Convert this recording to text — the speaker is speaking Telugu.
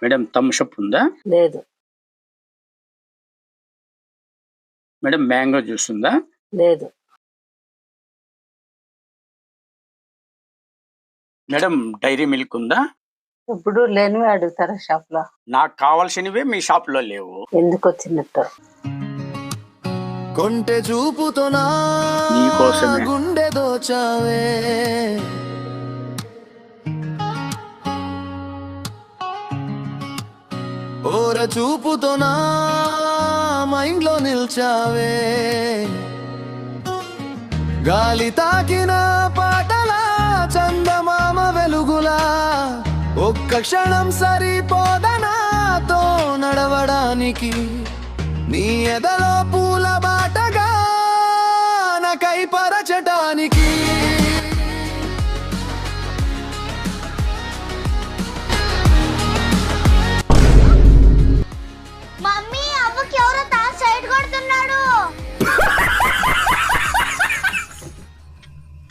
మేడం థమ్స్అప్ ఉందా? లేదు. మేడం మ్యాంగో జ్యూస్ ఉందా? లేదు. మేడం డైరీ మిల్క్ ఉందా? ఇప్పుడు లేనివి అడుగుతారా షాప్ లో? నాకు కావాల్సినవే మీ షాప్ లో లేవు. ఎందుకు వచ్చినట్టు? కొంటె చూపుతో నా నీకోసమే. గుండె దోచావే, ఓర చూపుతో నా మైండ్ లో నిల్చావే, గాలి తాకిన పాటలా చందమామ వెలుగులా ఒక్క క్షణం సరిపోదనాతో నడవడానికి, నీ ఎదలో పూల బాటగా నాకై పరచటానికి. మమ్మీ